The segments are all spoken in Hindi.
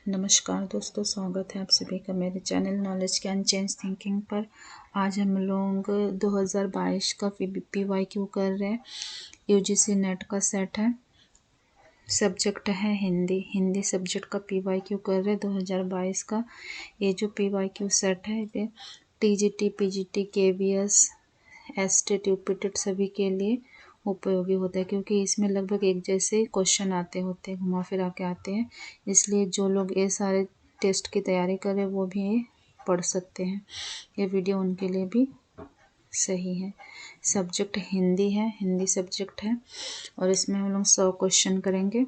नमस्कार दोस्तों, स्वागत है आप सभी का मेरे channel knowledge can change thinking पर। आज हम लोग 2022 का PYQ कर रहे हैं। UGC नेट का सेट है, सब्जेक्ट है हिंदी सब्जेक्ट का PYQ कर रहे हैं 2022 का। ये जो PYQ सेट है ये TGT, PGT, KVS, STET, UPTET सभी के लिए उपयोगी होता है, क्योंकि इसमें लगभग एक जैसे क्वेश्चन आते होते हैं, घुमा फिरा के आते हैं। इसलिए जो लोग ये सारे टेस्ट की तैयारी कर रहे हैं वो भी ये पढ़ सकते हैं। ये वीडियो उनके लिए भी सही है। सब्जेक्ट हिंदी है, हिंदी सब्जेक्ट है और इसमें हम लोग 100 क्वेश्चन करेंगे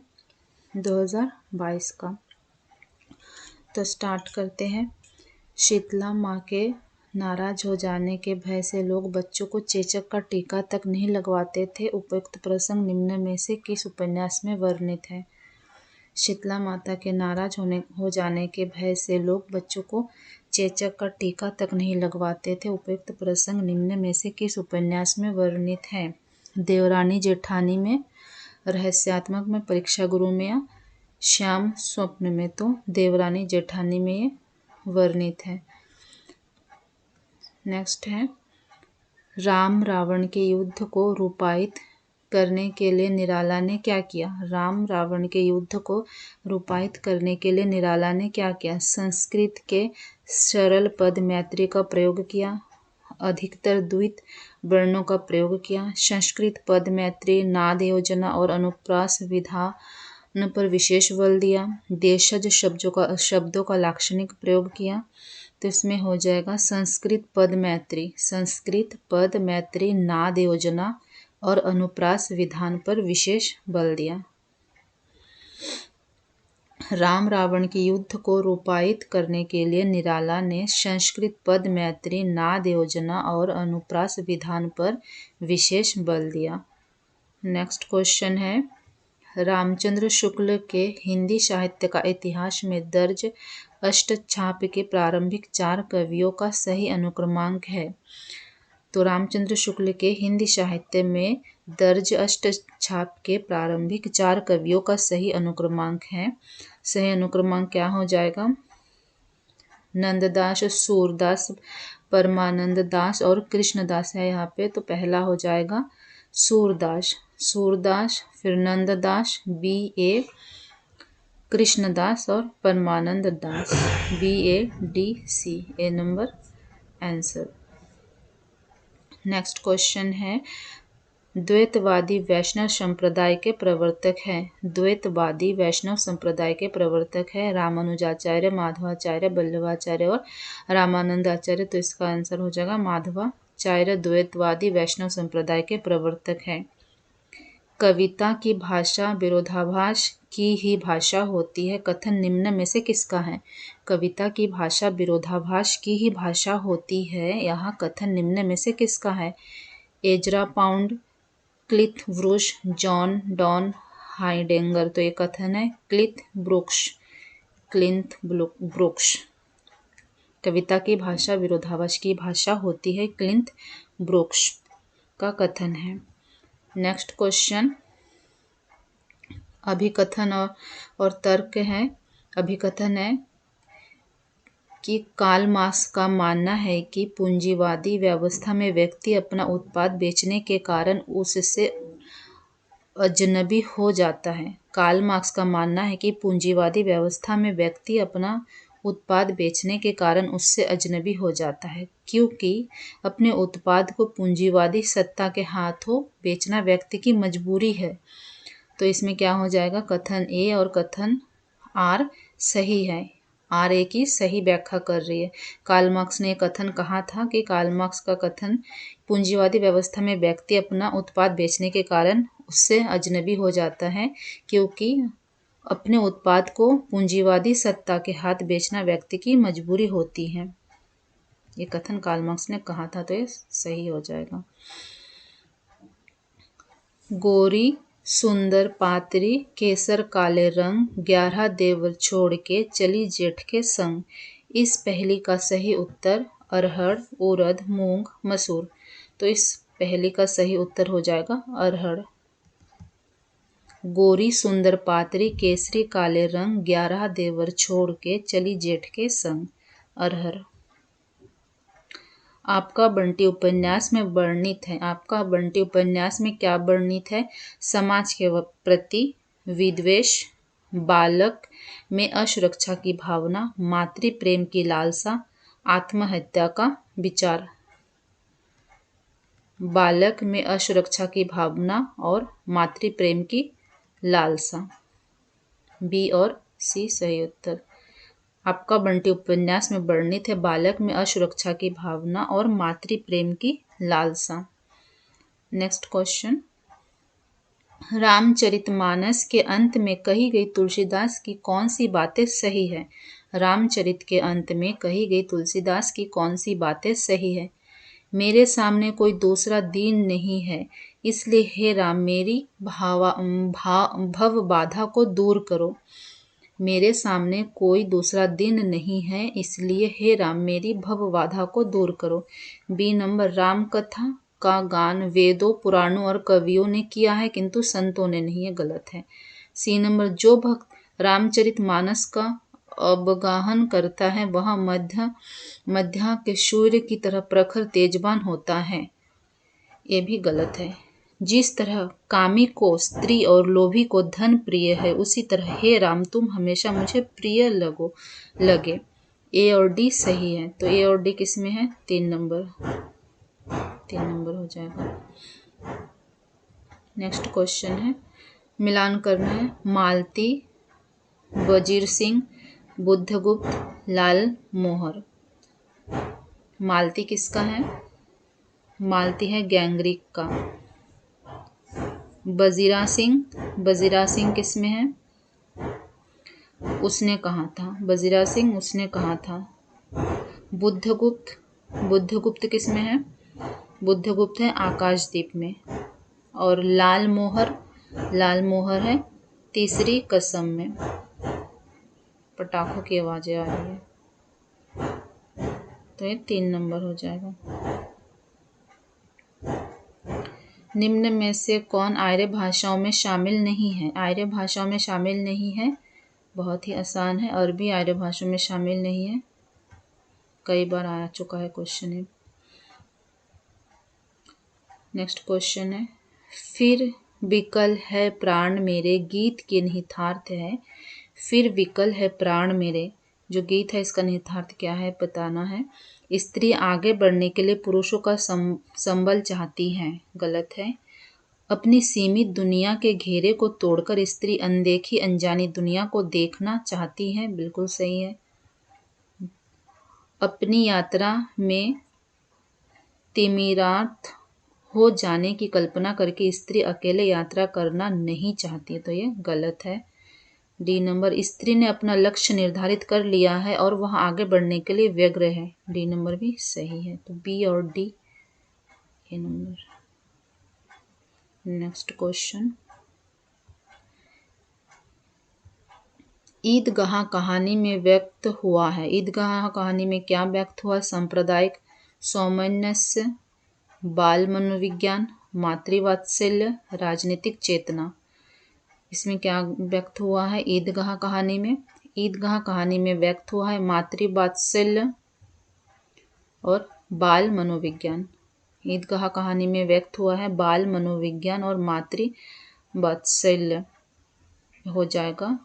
2022 का। तो स्टार्ट करते हैं। शीतला माँ के नाराज हो जाने के भय से लोग बच्चों को चेचक का टीका तक नहीं लगवाते थे। उपयुक्त प्रसंग निम्न में से किस उपन्यास में वर्णित है? शीतला माता के नाराज हो जाने के भय से लोग बच्चों को चेचक का टीका तक नहीं लगवाते थे। उपयुक्त प्रसंग निम्न में से किस उपन्यास में वर्णित है? देवरानी जेठानी में, रहस्यात्मक में, परीक्षा गुरु में या श्याम स्वप्न में? तो देवरानी जेठानी में ये वर्णित है। नेक्स्ट है, राम रावण के युद्ध को रूपायित करने के लिए निराला ने क्या किया? राम रावण के युद्ध को रूपायित करने के लिए निराला ने क्या किया? संस्कृत के सरल पद मैत्री का प्रयोग किया, अधिकतर द्वित वर्णों का प्रयोग किया, संस्कृत पद मैत्री, नाद योजना और अनुप्रास विधान पर विशेष बल दिया, देशज शब्दों का लाक्षणिक प्रयोग किया। तो इसमें हो जाएगा संस्कृत पद मैत्री, नाद योजना और अनुप्रास विधान पर विशेष बल दिया। राम रावण के युद्ध को रूपायित करने के लिए निराला ने संस्कृत पद मैत्री, नाद योजना और अनुप्रास विधान पर विशेष बल दिया। नेक्स्ट क्वेश्चन है, रामचंद्र शुक्ल के हिंदी साहित्य का इतिहास में दर्ज अष्टछाप के प्रारंभिक 4 कवियों का सही अनुक्रमांक है। तो रामचंद्र शुक्ल के हिंदी साहित्य में दर्ज अष्टछाप के प्रारंभिक 4 कवियों का सही अनुक्रमांक है। सही अनुक्रमांक क्या हो जाएगा? नंददास, सूरदास, परमानंद दास और कृष्णदास है यहाँ पे। तो पहला हो जाएगा सूरदास, फिर नंददास, BA, कृष्णदास और परमानंद दास, BADC, A number answer. Next question है, द्वैतवादी वैष्णव संप्रदाय के प्रवर्तक हैं। द्वैतवादी वैष्णव संप्रदाय के प्रवर्तक है रामानुजाचार्य, माधवाचार्य, वल्लभाचार्य और रामानंदाचार्य। तो इसका आंसर हो जाएगा माधवाचार्य द्वैतवादी वैष्णव संप्रदाय के प्रवर्तक हैं। कविता की भाषा विरोधाभास की ही भाषा होती है, कथन निम्न में से किसका है? कविता की भाषा विरोधाभास की ही भाषा होती है, यहाँ कथन निम्न में से किसका है? Ezra Pound, Cleanth Brooks, John Donne Heidegger. तो ये कथन है क्लिथ ब्रूक्स। कविता की भाषा विरोधाभास की भाषा होती है, क्लिथ ब्रूक्स का कथन है। नेक्स्ट क्वेश्चन, अभिकथन और तर्क है। अभिकथन है कि कार्ल मार्क्स का मानना है कि पूंजीवादी व्यवस्था में व्यक्ति अपना उत्पाद बेचने के कारण उससे अजनबी हो जाता है। कार्ल मार्क्स का मानना है कि पूंजीवादी व्यवस्था में व्यक्ति अपना उत्पाद बेचने के कारण उससे अजनबी हो जाता है, क्योंकि अपने उत्पाद को पूंजीवादी सत्ता के हाथों बेचना व्यक्ति की मजबूरी है। तो इसमें क्या हो जाएगा? कथन A और कथन R सही है। R की सही व्याख्या कर रही है। कार्ल मार्क्स ने कथन कहा था कि कार्ल मार्क्स का कथन पूंजीवादी व्यवस्था में व्यक्ति अपना उत्पाद बेचने के कारण उससे अजनबी हो जाता है, क्योंकि अपने उत्पाद को पूंजीवादी सत्ता के हाथ बेचना व्यक्ति की मजबूरी होती है। ये कथन कार्ल मार्क्स ने कहा था, तो ये सही हो जाएगा। गोरी सुंदर पात्री केसर काले रंग, 11 देवर छोड़ के चली जेठ के संग। इस पहली का सही उत्तर अरहर, उड़द, मूंग, मसूर। तो इस पहली का सही उत्तर हो जाएगा अरहर। गोरी सुंदर पातरी केसरी काले रंग 11 देवर छोड़ के चली जेठ के संग। अरहर। आपका बंटी उपन्यास में वर्णित है। आपका बंटी उपन्यास में क्या वर्णित है? समाज के प्रति विद्वेष, बालक में असुरक्षा की भावना, मातृ प्रेम की लालसा, आत्महत्या का विचार। बालक में असुरक्षा की भावना और मातृ प्रेम की लालसा। बी और सी सही उत्तर। आपका बंटी उपन्यास में वर्णित है बालक में असुरक्षा की भावना और मातृ प्रेम की लालसा। नेक्स्ट क्वेश्चन, रामचरितमानस के अंत में कही गई तुलसीदास की कौन सी बातें सही है? रामचरित के अंत में कही गई तुलसीदास की कौन सी बातें सही है? मेरे सामने कोई दूसरा दीन नहीं है, इसलिए हे राम मेरी भव बाधा को दूर करो। मेरे सामने कोई दूसरा दिन नहीं है, इसलिए हे राम मेरी भव बाधा को दूर करो। बी नंबर, राम कथा का गान वेदों, पुराणों और कवियों ने किया है किंतु संतों ने नहीं, है गलत है। सी नंबर, जो भक्त रामचरितमानस का अवगाहन करता है वह मध्या के सूर्य की तरह प्रखर तेजवान होता है, ये भी गलत है। जिस तरह कामी को स्त्री और लोभी को धन प्रिय है, उसी तरह हे राम तुम हमेशा मुझे प्रिय लगे। ए और डी सही है, तो ए और डी किस में है? 3 नंबर। 3 नंबर हो जाएगा। नेक्स्ट क्वेश्चन है, मिलान करना है। मालती, वजीर सिंह, बुद्धगुप्त, लाल मोहर। मालती किसका है? मालती है गैंगरिक का। वजीरा सिंह किस में है? उसने कहा था। वजीरा सिंह उसने कहा था। बुद्धगुप्त किस में है? बुद्धगुप्त है आकाशदीप में। और लाल मोहर है तीसरी कसम में। पटाखों की आवाजें आ रही है, तो ये 3 नंबर हो जाएगा। निम्न में से कौन आर्य भाषाओं में शामिल नहीं है? आर्य भाषाओं में शामिल नहीं है, बहुत ही आसान है। अरबी आर्य भाषा में शामिल नहीं है, कई बार आ चुका है क्वेश्चन है। नेक्स्ट क्वेश्चन है, फिर विकल है प्राण मेरे गीत के निहितार्थ है। फिर विकल है प्राण मेरे, जो गीत है इसका निहितार्थ क्या है बताना है। स्त्री आगे बढ़ने के लिए पुरुषों का संबल चाहती है, गलत है। अपनी सीमित दुनिया के घेरे को तोड़कर स्त्री अनदेखी अनजानी दुनिया को देखना चाहती है, बिल्कुल सही है। अपनी यात्रा में तिमिरार्थ हो जाने की कल्पना करके स्त्री अकेले यात्रा करना नहीं चाहती, तो ये गलत है। डी नंबर, स्त्री ने अपना लक्ष्य निर्धारित कर लिया है और वह आगे बढ़ने के लिए व्यग्र है, डी नंबर भी सही है। तो बी और D A number. Next question, Idgah कहानी में व्यक्त हुआ है। ईदगाह कहानी में क्या व्यक्त हुआ? सांप्रदायिक सामंजस्य, बाल मनोविज्ञान, मातृवात्सल्य, राजनीतिक चेतना। इसमें क्या व्यक्त हुआ है ईदगाह कहानी में? ईदगाह कहानी में व्यक्त हुआ है मातृवात्सल्य और बाल मनोविज्ञान। ईदगाह कहानी में व्यक्त हुआ है बाल मनोविज्ञान और मातृवात्सल्य, हो जाएगा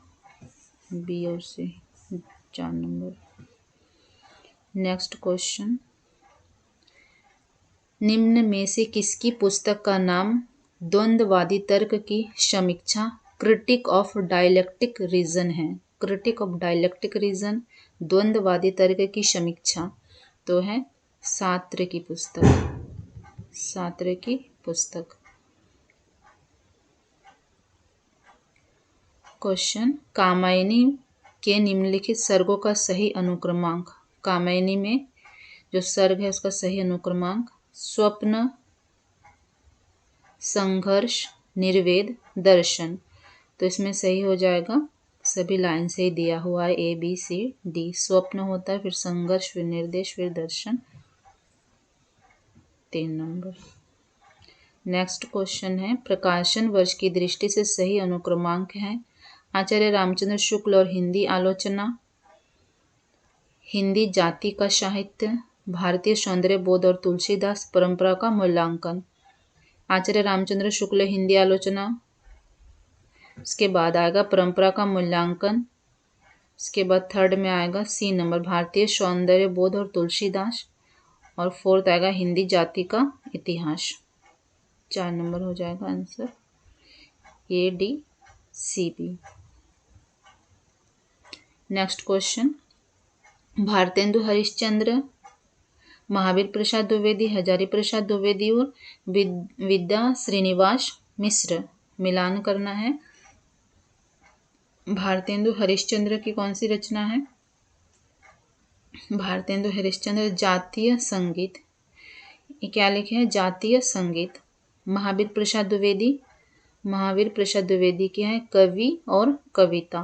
बी और सी, 4 नंबर। नेक्स्ट क्वेश्चन, निम्न में से किसकी पुस्तक का नाम द्वंद्ववादी तर्क की समीक्षा क्रिटिक ऑफ डायलेक्टिक रीजन है? क्रिटिक ऑफ डायलेक्टिक रीजन, द्वंद्ववादी तर्क की समीक्षा, तो है सात्र की पुस्तक। सात्र की पुस्तक। क्वेश्चन, कामायनी के निम्नलिखित सर्गों का सही अनुक्रमांक। कामायनी में जो सर्ग है उसका सही अनुक्रमांक स्वप्न, संघर्ष, निर्वेद, दर्शन। तो इसमें सही हो जाएगा, सभी लाइन से ही दिया हुआ है ए बी सी डी। स्वप्न होता है, फिर संघर्ष, फिर निर्देश, फिर दर्शन, 3 नंबर। नेक्स्ट क्वेश्चन है, प्रकाशन वर्ष की दृष्टि से सही अनुक्रमांक है। आचार्य रामचंद्र शुक्ल और हिंदी आलोचना, हिंदी जाति का साहित्य, भारतीय सौंदर्य बोध और तुलसीदास, परंपरा का मूल्यांकन। आचार्य रामचंद्र शुक्ल हिंदी आलोचना, उसके बाद आएगा परंपरा का मूल्यांकन, उसके बाद थर्ड में आएगा सी नंबर भारतीय सौंदर्य बोध और तुलसीदास, और फोर्थ आएगा हिंदी जाति का इतिहास। 4 नंबर हो जाएगा answer A D C B. Next question, Bharatendu Harishchandra, Mahavir Prasad Dwivedi, Hazari Prasad Dwivedi और विद्या श्रीनिवास मिश्र, मिलान करना है। भारतेंदु हरिश्चंद्र की कौन सी रचना है? भारतेंदु हरिश्चंद्र जातीय संगीत, ये क्या लिखे हैं? जातीय संगीत। महावीर प्रसाद द्विवेदी, महावीर प्रसाद द्विवेदी की है कवि और कविता,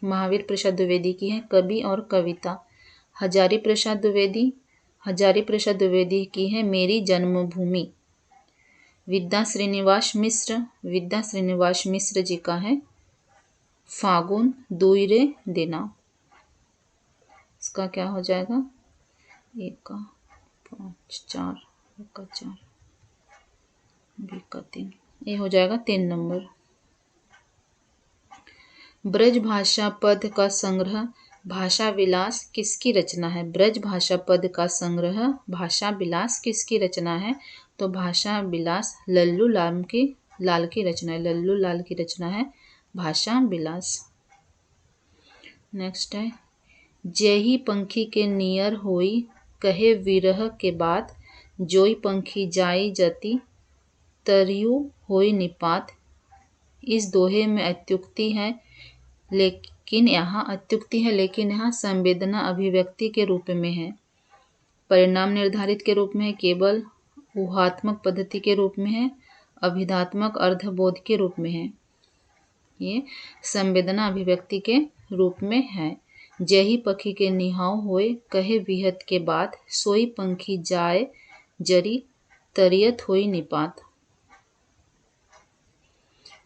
महावीर प्रसाद द्विवेदी की है कवि और कविता। हजारी प्रसाद द्विवेदी, हजारी प्रसाद द्विवेदी की है मेरी जन्मभूमि। विद्या श्रीनिवास मिश्र, विद्या श्रीनिवास मिश्र जी का है फागुन दुईरे देना। इसका क्या हो जाएगा? 1 का 5 4 1 का 4 बी का 3, ये हो जाएगा 3 नंबर। ब्रज भाषा पद का संग्रह भाषा विलास किसकी रचना है? ब्रज भाषा पद का संग्रह भाषा विलास किसकी रचना है? तो भाषा विलास लल्लू लाल की रचना है, लल्लू लाल की रचना है भाषा विलास। नेक्स्ट है, जेही पंखी के नियर होई कहे विरह के बाद, जोई पंखी जाई जति तरियु होई निपात। इस दोहे में अत्युक्ति है लेकिन यहाँ संवेदना अभिव्यक्ति के रूप में है, परिणाम निर्धारित के रूप में है, केवल ऊहात्मक पद्धति के रूप में है, अभिधात्मक अर्धबोध के रूप में है। ये संवेदना अभिव्यक्ति के रूप में है। जही पखी के निहाव होए कहे विहत के बाद, सोई पंखी जाए जरी तरियत होई निपात।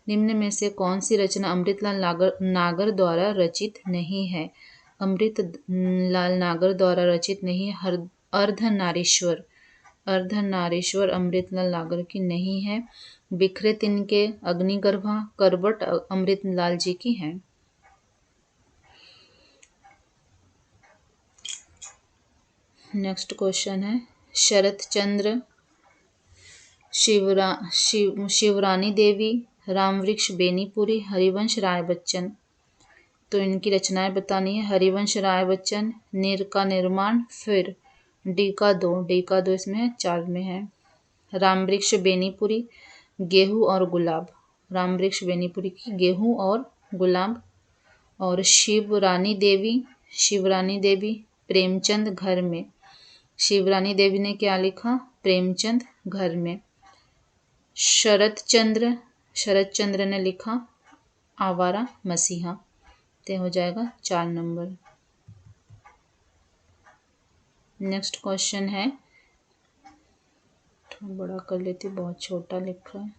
निम्न में से कौन सी रचना अमृतलाल नागर द्वारा रचित नहीं है? अमृतलाल नागर द्वारा रचित नहीं है अर्धनारीश्वर, अर्धनारीश्वर अमृतलाल नागर की नहीं है। बिखरे तिनके अग्निगर्भा करबट अमृतलाल जी की है। नेक्स्ट क्वेश्चन है, शरत चंद्र, शिवरानी देवी, रामवृक्ष बेनीपुरी, हरिवंश राय बच्चन। तो इनकी रचनाएं बतानी है। हरिवंश राय बच्चन, नीर का निर्माण, फिर डी का 2 इसमें 4 में है। रामवृक्ष बेनीपुरी, गेहूं और गुलाब, रामवृक्ष बेनीपुरी की गेहूं और गुलाब। और शिवरानी देवी प्रेमचंद घर में, शिवरानी देवी ने क्या लिखा? प्रेमचंद घर में। शरत चंद्र ने लिखा आवारा मसीहा। ते हो जाएगा 4 नंबर। नेक्स्ट क्वेश्चन है, थोड़ा बड़ा कर लेती, बहुत छोटा लिख रहा है।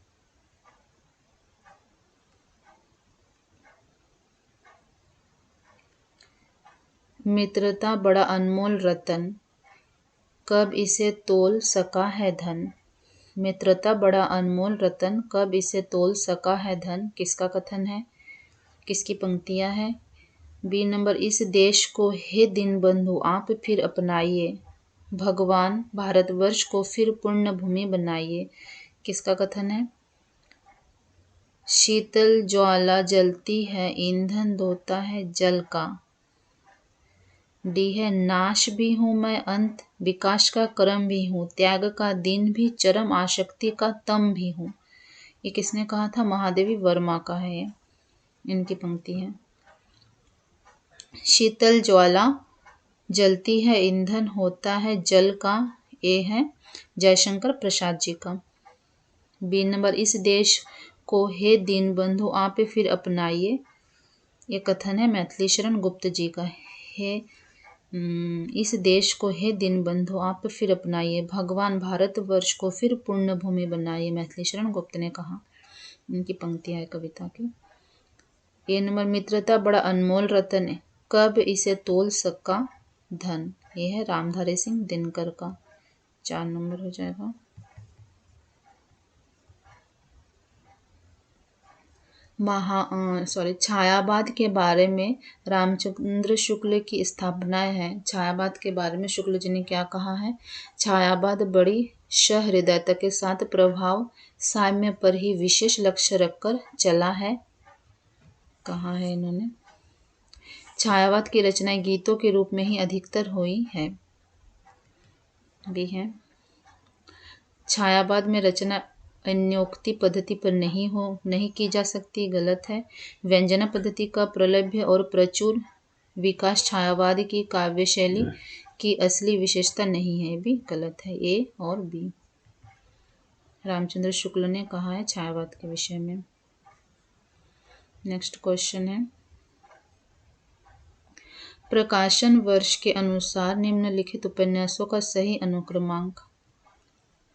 मित्रता बड़ा अनमोल रतन, कब इसे तोल सका है धन। मित्रता बड़ा अनमोल रतन, कब इसे तोल सका है धन, किसका कथन है? किसकी पंक्तियां हैं? बी नंबर, इस देश को हे दीन बंधु आप फिर अपनाइए, भगवान भारतवर्ष को फिर पुण्य भूमि बनाइए, किसका कथन है? शीतल ज्वाला जलती है ईंधन धोता है जल का। डी है, नाश भी हूँ मैं अंत विकास का क्रम भी हूँ, त्याग का दिन भी चरम आसक्ति का तम भी हूँ। ये किसने कहा था? महादेवी वर्मा का है ये, इनकी पंक्ति है। शीतल ज्वाला जलती है ईंधन होता है जल का, ये है जयशंकर प्रसाद जी का। बी नंबर, इस देश को हे दीन बंधु आप फिर अपनाइए, ये कथन है मैथिली शरण गुप्त जी का। हे इस देश को हे दीनबंधु आप फिर अपनाइए, भगवान भारतवर्ष को फिर पुण्य भूमि बनाइए, मैथिली शरण गुप्त ने कहा। उनकी पंक्तियां है कविता की। ये नंबर, मित्रता बड़ा अनमोल रतन है, कब इसे तोल सका धन। ये है रामधारी सिंह दिनकर का। 4 नंबर हो जाएगा। छायावाद के बारे में रामचंद्र शुक्ल की स्थापनाएं हैं। छायावाद के बारे में शुक्ल जी ने क्या कहा है? छायावाद बड़ी सहृदयता के साथ प्रभाव साम्य पर ही विशेष लक्ष्य रखकर चला है, कहा है इन्होंने। छायावाद की रचनाएं गीतों के रूप में ही अधिकतर हुई है, भी है। छायावाद में रचना अन्योक्ति पद्धति पर नहीं की जा सकती, गलत है। व्यंजना पद्धति का प्रलभ्य और प्रचुर विकास छायावाद की काव्य शैली की असली विशेषता नहीं है, भी गलत है। ए और बी रामचंद्र शुक्ल ने कहा है छायावाद के विषय में। नेक्स्ट क्वेश्चन है, प्रकाशन वर्ष के अनुसार निम्नलिखित उपन्यासों का सही अनुक्रमांक।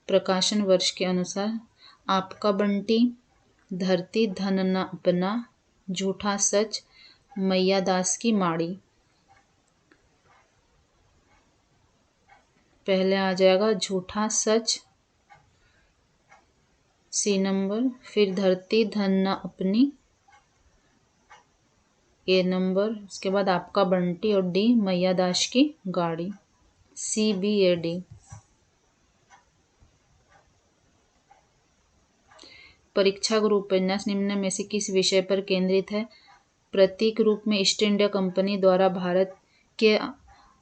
प्रकाशन वर्ष के अनुसार आपका बंटी, धरती धन न अपना, झूठा सच, मैयादास की माड़ी। पहले आ जाएगा झूठा सच, सी नंबर, फिर धरती धन न अपनी, ए नंबर, उसके बाद आपका बंटी और डी मैयादास की गाड़ी, सी बी ए डी। परीक्षा गुरु उपन्यास निम्न में से किस विषय पर केंद्रित है? प्रतीक रूप में ईस्ट इंडिया कंपनी द्वारा भारत के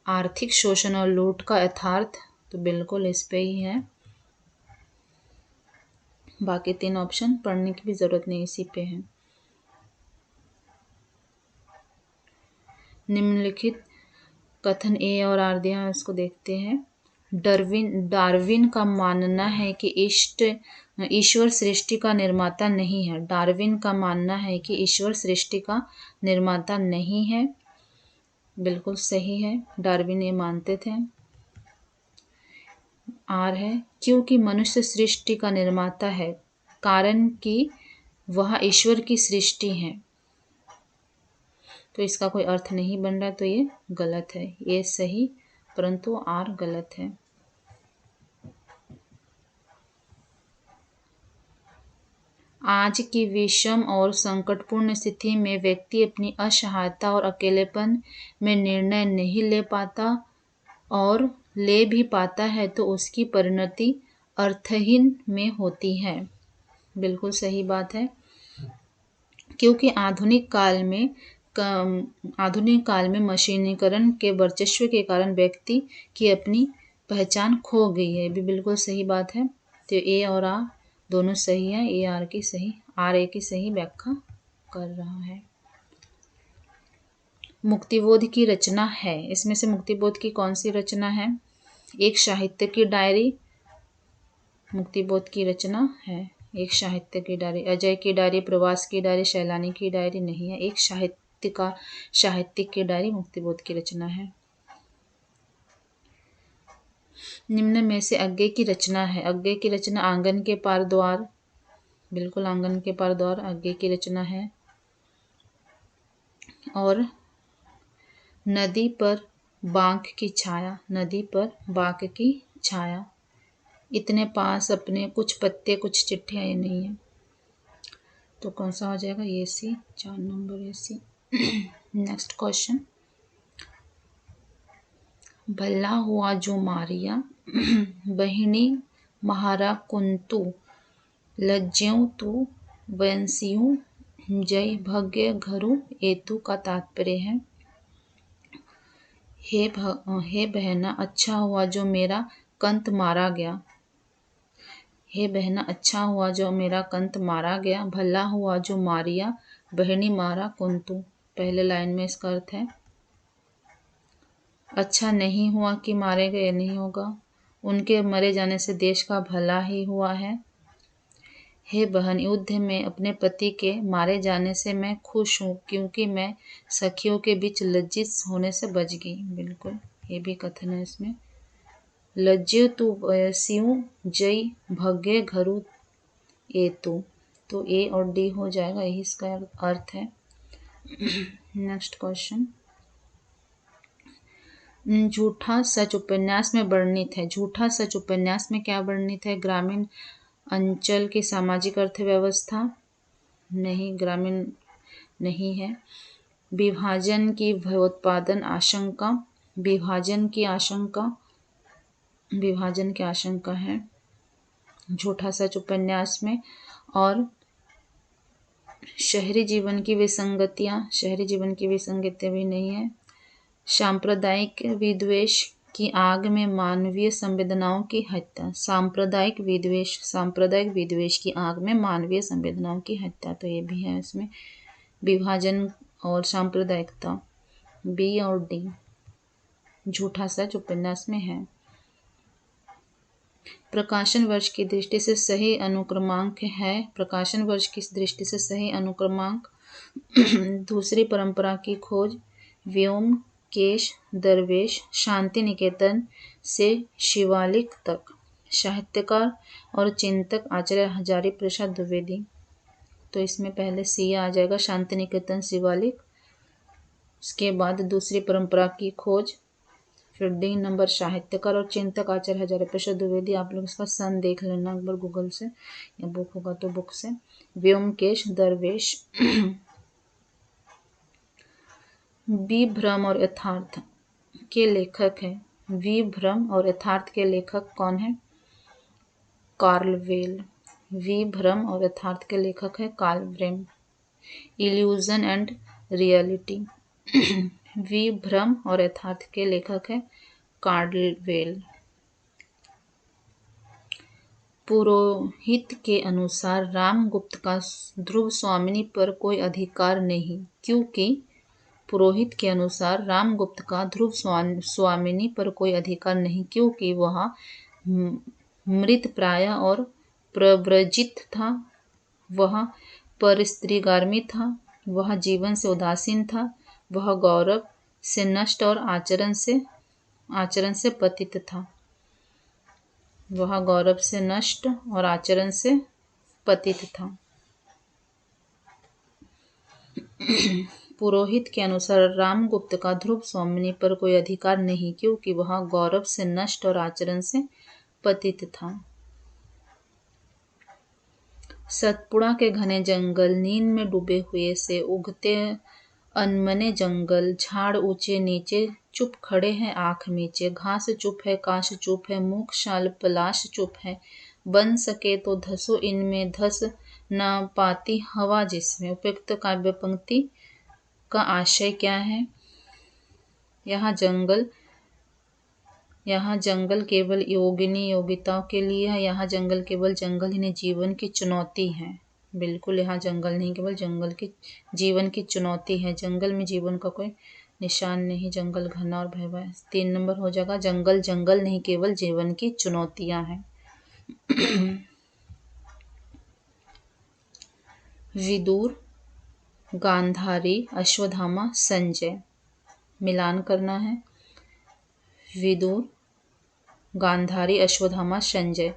आर्थिक शोषण और लूट का यथार्थ, तो बिल्कुल इस पे ही है। बाकी 3 ऑप्शन पढ़ने की भी जरूरत नहीं, इसी पे है। निम्नलिखित कथन ए और आर दिया, इसको देखते हैं। डार्विन का मानना है कि ईश्वर सृष्टि का निर्माता नहीं है। डार्विन का मानना है कि ईश्वर सृष्टि का निर्माता नहीं है, बिल्कुल सही है, डार्विन ये मानते थे। आर है, क्योंकि मनुष्य सृष्टि का निर्माता है, कारण कि वह ईश्वर की सृष्टि है, तो इसका कोई अर्थ नहीं बन रहा, तो ये गलत है। ये सही, परंतु आर गलत है। आज की विषम और संकटपूर्ण स्थिति में व्यक्ति अपनी असहायता और अकेलेपन में निर्णय नहीं ले पाता, और ले भी पाता है तो उसकी परिणति अर्थहीन में होती है। बिल्कुल सही बात है, क्योंकि आधुनिक काल में मशीनीकरण के वर्चस्व के कारण व्यक्ति की अपनी पहचान खो गई है, भी बिल्कुल सही बात है। तो ए और आर दोनों सही है, ए आर की सही, आर ए की सही व्याख्या कर रहा है। मुक्तिबोध की रचना है, इसमें से मुक्तिबोध की कौन सी रचना है? एक साहित्य की डायरी मुक्तिबोध की रचना है, एक साहित्य की डायरी। अजय की डायरी, प्रवास की डायरी, शैलानी की डायरी नहीं है, एक साहित्यिक की डायरी मुक्तिबोध की रचना है। निम्न में से अज्ञे की रचना है। अज्ञे की रचना आंगन के पार द्वार, बिल्कुल आंगन के पार द्वार अज्ञे की रचना है। और नदी पर बांक की छाया, नदी पर बांक की छाया, इतने पास अपने कुछ पत्ते कुछ चिट्ठियां, ये नहीं है, तो कौन सा हो जाएगा? ये C, 4 number A C. Next question, भला हुआ जो मारिया, बहिनी महारा कुंतु, लज्ज्यों तू वंसियों, जय भग्य घरु एतु का तात्पर्य है, हे बहना अच्छा हुआ जो मेरा कंत मारा गया। हे बहना अच्छा हुआ जो मेरा कंत मारा गया, भला हुआ जो मारिया बहनी मारा कुंतु। पहले लाइन में इसका अर्थ है अच्छा नहीं हुआ कि मारे गए, नहीं होगा, उनके मरे जाने से देश का भला ही हुआ है। हे बहन, युद्ध में अपने पति के मारे जाने से मैं खुश हूँ, क्योंकि मैं सखियों के बीच लज्जित होने से बच गई। बिल्कुल, ये भी कथन है इसमें। लज्जितु वयस्यु जय भगे घरु एतु। तो ए और डी हो जाएगा, यही इसका अर्थ है। Next question. झूठा सच उपन्यास में वर्णित है। झूठा सच उपन्यास में क्या वर्णित है? ग्रामीण अंचल की सामाजिक अर्थव्यवस्था। नहीं, ग्रामीण नहीं है। विभाजन की भयोत्पादन आशंका। विभाजन की आशंका है झूठा सच उपन्यास में। और शहरी जीवन की विसंगतियां भी नहीं है। सांप्रदायिक विद्वेष की आग में मानवीय संवेदनाओं की हत्या। सांप्रदायिक विद्वेष की आग में मानवीय संवेदनाओं की हत्या, तो ये भी है इसमें। विभाजन और सांप्रदायिकता, बी और डी झूठा सच उपन्यास में है। प्रकाशन वर्ष की दृष्टि से सही अनुक्रमांक है। प्रकाशन वर्ष की दृष्टि से सही अनुक्रमांक दूसरी परंपरा की खोज, व्योमकेश दरवेश, शांति निकेतन से शिवालिक तक, साहित्यकार और चिंतक आचार्य हजारी प्रसाद द्विवेदी। तो इसमें पहले सी आ जाएगा, शांति निकेतन शिवालिक। उसके बाद दूसरी परंपरा की खोज, फिर डी नंबर साहित्यकार और चिंतक आचार्य हजारी प्रसाद द्विवेदी। आप लोग इसका सन देख लेना एक बार गूगल से, या बुक होगा तो बुक से। व्योमकेश दरवेश। विभ्रम और यथार्थ के लेखक हैं। विभ्रम और यथार्थ के लेखक कौन है? कार्लवेल। विभ्रम और यथार्थ के लेखक है कार्लवेल। Illusion and reality. विभ्रम और यथार्थ के लेखक है कार्लवेल। पुरोहित के अनुसार रामगुप्त का ध्रुव स्वामिनी पर कोई अधिकार नहीं, क्योंकि पुरोहित के अनुसार रामगुप्त का ध्रुव स्वामिनी पर कोई अधिकार नहीं, क्योंकि वह मृतप्राय और प्रव्रजित था, वह परस्त्रीगामी था, वह जीवन से उदासीन था, वह गौरव से नष्ट और आचरण से पतित था। वह गौरव से नष्ट और आचरण से पतित था। पुरोहित के अनुसार रामगुप्त का ध्रुव स्वामिनी पर कोई अधिकार नहीं, क्योंकि वह गौरव से नष्ट और आचरण से पतित था। सतपुड़ा के घने जंगल, नींद में डूबे हुए से उगते अनमने जंगल, झाड़ ऊंचे नीचे चुप खड़े हैं आंख मीचे, घास चुप है काश चुप है, मूक शाल पलाश चुप है, बन सके तो धसो इनमें धस न पाती हवा जिसमें। उपयुक्त काव्य पंक्ति का आशय क्या है? यहाँ जंगल केवल योगिनी योगिताओं के लिए है। यहाँ जंगल केवल जंगल ही जीवन की चुनौती है। बिल्कुल, यहाँ जंगल नहीं, केवल जंगल की जीवन की चुनौती है। जंगल में जीवन का कोई निशान नहीं। जंगल घना और भयावह। 3 नंबर हो जाएगा, जंगल जंगल नहीं, केवल जीवन की चुनौतियां हैं। विदुर, गांधारी, अश्वत्थामा, संजय, मिलान करना है। विदुर, गांधारी, अश्वत्थामा, संजय।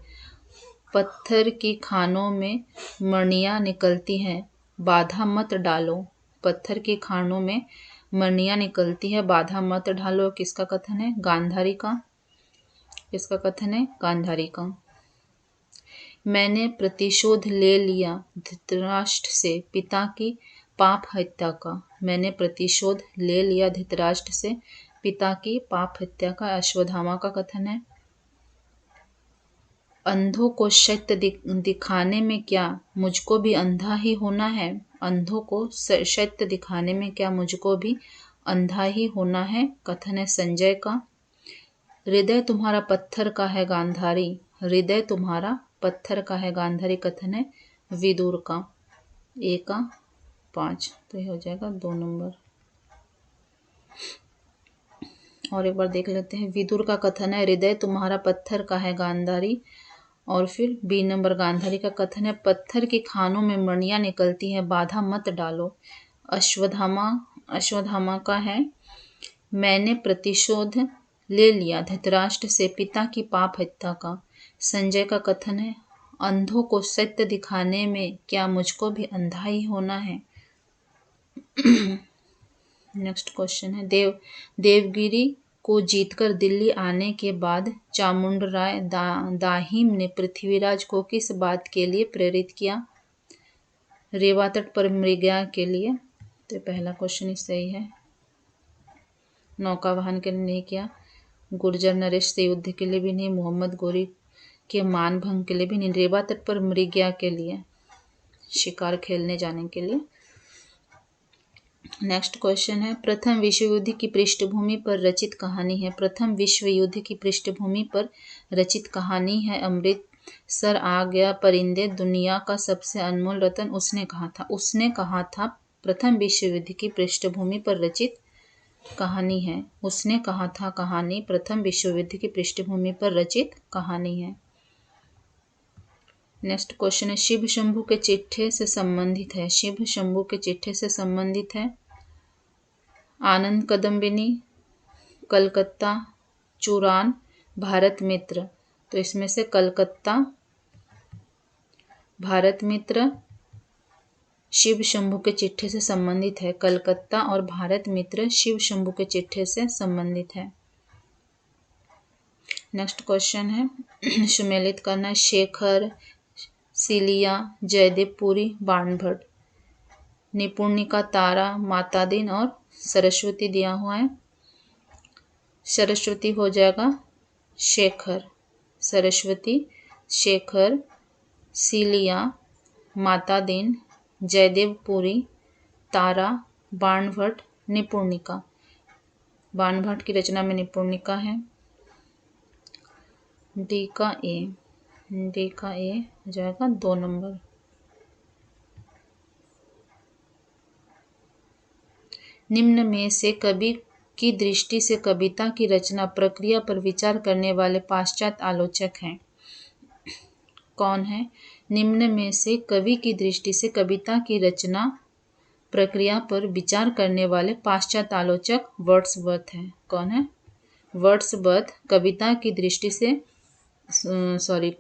पत्थर की खानों में मणियां निकलती हैं, बाधा मत डालो। पत्थर की खानों में मणियां निकलती है, बाधा मत डालो। किसका कथन है? गांधारी का। किसका कथन है? गांधारी का। मैंने प्रतिशोध ले लिया धृतराष्ट्र से पिता की पाप हत्या का। मैंने प्रतिशोध ले लिया धृतराष्ट्र से पिता की पाप हत्या का। अश्वत्थामा का कथन है, अंधों को सत्य दिखाने में क्या मुझको भी अंधा ही होना है। अंधों को सत्य दिखाने में क्या मुझको भी अंधा ही होना है। कथन है संजय का। हृदय तुम्हारा पत्थर का है गांधारी, हृदय तुम्हारा पत्थर का है गांधारी। कथन है विदुर का। ए का 5, तो ये हो जाएगा 2 नंबर। और एक बार देख लेते हैं। विदुर का कथन है, हृदय तुम्हारा पत्थर का है गांधारी, और फिर बी नंबर गांधारी का कथन है, पत्थर की खानों में मणियां निकलती हैं, बाधा मत डालो। अश्वत्थामा का है, मैंने प्रतिशोध ले लिया धृतराष्ट्र से पिता की पाप हत्या का। संजय का कथन है, अंधों को सत्य दिखाने में क्या मुझको भी अंधा ही होना है। नेक्स्ट क्वेश्चन है, देवगिरी को जीतकर दिल्ली आने के बाद चामुंडराय दाहिम ने पृथ्वीराज को किस बात के लिए प्रेरित किया? रेवा तट पर मृगया के लिए। तो पहला क्वेश्चन ही सही है। नौका वाहन के लिए नहीं किया, गुर्जर नरेश से युद्ध के लिए भी नहीं, मोहम्मद गोरी के मान भंग के लिए भी नहीं, रेवा तट पर मृगया के लिए, शिकार खेलने जाने के लिए। नेक्स्ट क्वेश्चन है, प्रथम विश्व युद्ध की पृष्ठभूमि पर रचित कहानी है। प्रथम विश्व युद्ध की पृष्ठभूमि पर रचित कहानी है अमृतसर आ गया परिंदे दुनिया का सबसे अनमोल रतन उसने कहा था प्रथम विश्व युद्ध की पृष्ठभूमि पर रचित कहानी है। उसने कहा था कहानी प्रथम विश्व युद्ध की पृष्ठभूमि पर रचित कहानी है। नेक्स्ट क्वेश्चन है, शिव शंभू के चिट्ठे से संबंधित है। शिव शंभू के चिट्ठे से संबंधित है आनंद कदम्बिनी, कलकत्ता चुरान, भारत मित्र। तो इसमें से कलकत्ता भारत मित्र शिव शंभू के चिट्ठे से संबंधित है। कलकत्ता और भारत मित्र शिव शंभू के चिट्ठे से संबंधित है। नेक्स्ट क्वेश्चन है, सुमेलित करना, शेखर, सिलिया, जयदेवपुरी, बाणभट्ट, निपुणिका, तारा, मातादीन और सरस्वती दिया हुआ है। सरस्वती हो जाएगा शेखर, सरस्वती, शेखर, सिलिया, मातादीन, जयदेवपुरी, तारा, बाणभट्ट, निपुणिका। बाणभट्ट की रचना में निपुणिका है। डी का ए हो जाएगा 2 नंबर। निम्न में से कवि की दृष्टि से कविता की रचना प्रक्रिया पर विचार करने वाले पाश्चात्य आलोचक हैं। कौन है? निम्न में से कवि की दृष्टि से कविता की रचना प्रक्रिया पर विचार करने वाले पाश्चात्य आलोचक वर्ड्सवर्थ हैं। कौन है? वर्ड्सवर्थ कविता की दृष्टि से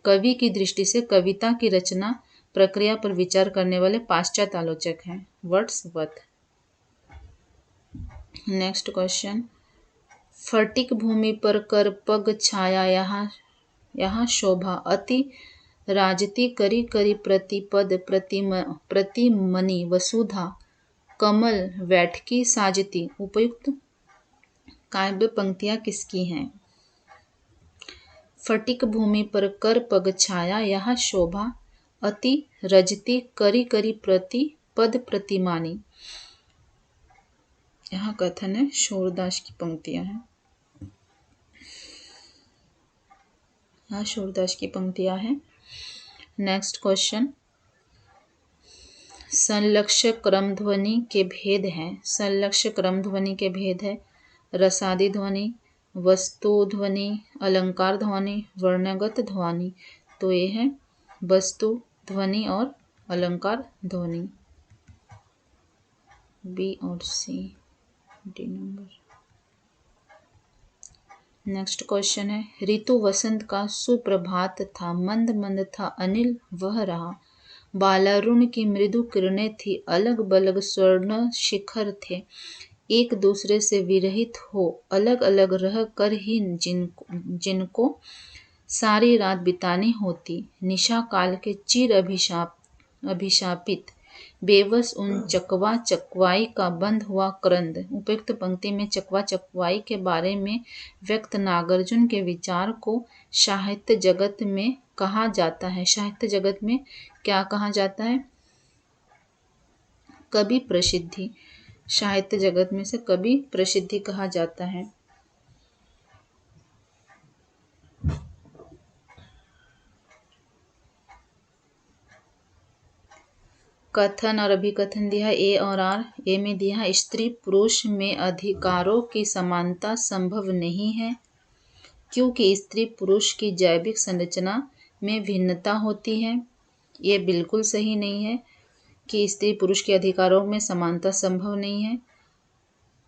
कवि की दृष्टि से कविता की रचना प्रक्रिया पर विचार करने वाले पाश्चात्य आलोचक हैं वर्ड्सवर्थ। नेक्स्ट क्वेश्चन, फटिक भूमि पर कर पग छाया यहाँ शोभा अति राजती करी करी प्रतिपद प्रतिमनि वसुधा कमल वैठकी साजती। उपयुक्त काव्य पंक्तियां किसकी हैं? फटिक भूमि पर कर पग छाया यहाँ शोभा अति रजती करी करी प्रतिपद प्रतिमानी। यहाँ कथन है शूरदास की पंक्तियां हैं। यहाँ शूरदास की पंक्तियां हैं। नेक्स्ट क्वेश्चन, संलक्ष्य क्रम ध्वनि के भेद हैं। संलक्ष्य क्रम ध्वनि के भेद है रसादी ध्वनि, वस्तु ध्वनि, अलंकार ध्वनि, वर्णगत ध्वनि। तो ये है वस्तु ध्वनि और अलंकार ध्वनि। बी और सी, डी नंबर। नेक्स्ट क्वेश्चन है, ऋतु वसंत का सुप्रभात था, मंद मंद था अनिल वह रहा, बालारुण की मृदु किरणें थी, अलग बलग स्वर्ण शिखर थे, एक दूसरे से विरहित हो अलग अलग रह कर ही जिनको सारी रात बितानी होती, निशा काल के चिर अभिशापित बेबस उन चकवा चकवाई का बंद हुआ क्रंद। उपयुक्त पंक्ति में चकवा चकवाई के बारे में व्यक्त नागार्जुन के विचार को साहित्य जगत में कहा जाता है। साहित्य जगत में क्या कहा जाता है? कवि प्रसिद्धि। साहित्य जगत में से कवि प्रसिद्धि कहा जाता है। कथन और अभिकथन दिया है ए और आर। ए में दिया है स्त्री पुरुष में अधिकारों की समानता संभव नहीं है क्योंकि स्त्री पुरुष की जैविक संरचना में भिन्नता होती है। ये बिल्कुल सही नहीं है कि स्त्री पुरुष के अधिकारों में समानता संभव नहीं है,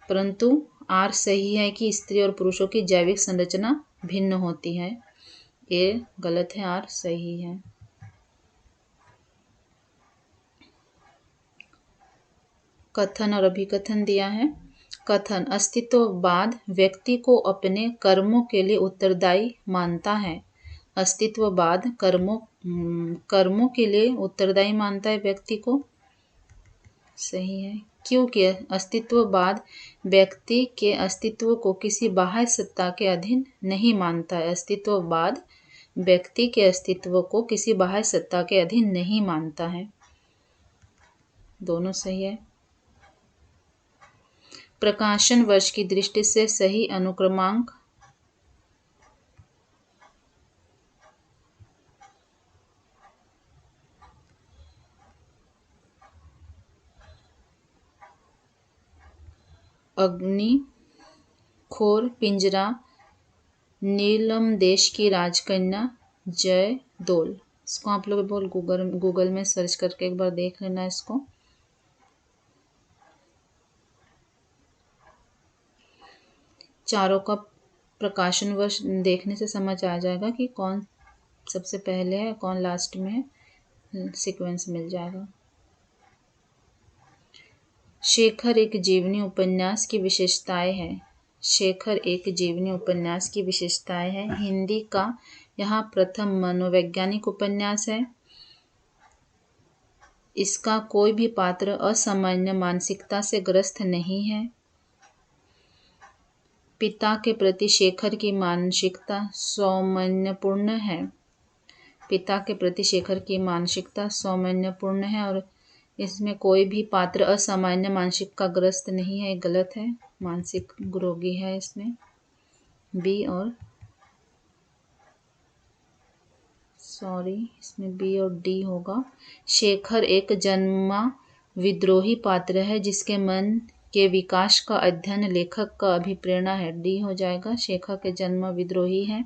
परंतु आर सही है कि स्त्री और पुरुषों की जैविक संरचना भिन्न होती है। ये गलत है, आर सही है। कथन और अभिकथन दिया है। कथन, अस्तित्ववाद व्यक्ति को अपने कर्मों के लिए उत्तरदायी मानता है। अस्तित्ववाद कर्मों के लिए उत्तरदायी मानता है व्यक्ति को। सही है, क्योंकि अस्तित्ववाद व्यक्ति के अस्तित्व को किसी बाह्य सत्ता के अधीन नहीं मानता है। अस्तित्ववाद व्यक्ति के अस्तित्व को किसी बाह्य सत्ता के अधीन नहीं मानता है। दोनों सही है। प्रकाशन वर्ष की दृष्टि से सही अनुक्रमांक। अग्निखोर पिंजरा, नीलम देश की राजकन्या, जय दोल। इसको आप लोग बोल गूगल में सर्च करके एक बार देख लेना इसको। चारों का प्रकाशन वर्ष देखने से समझ आ जाएगा कि कौन सबसे पहले है, कौन लास्ट में है, सीक्वेंस मिल जाएगा। शेखर एक जीवनी उपन्यास की विशेषताएं हैं। शेखर एक जीवनी उपन्यास की विशेषताएं हैं। हिंदी का यह प्रथम मनोवैज्ञानिक उपन्यास है। इसका कोई भी पात्र असामान्य मानसिकता से ग्रस्त नहीं है। पिता के प्रति शेखर की मानसिकता सौमन्यपूर्ण है। पिता के प्रति शेखर की मानसिकता सौमन्यपूर्ण है और इसमें कोई भी पात्र असामान्य मानसिक का ग्रस्त नहीं है। गलत है, मानसिक रोगी है इसमें। बी और इसमें बी और डी होगा। शेखर एक जन्मा विद्रोही पात्र है जिसके मन के विकास का अध्ययन लेखक का अभिप्रेरणा है। डी हो जाएगा, शेखर के जन्म विद्रोही है।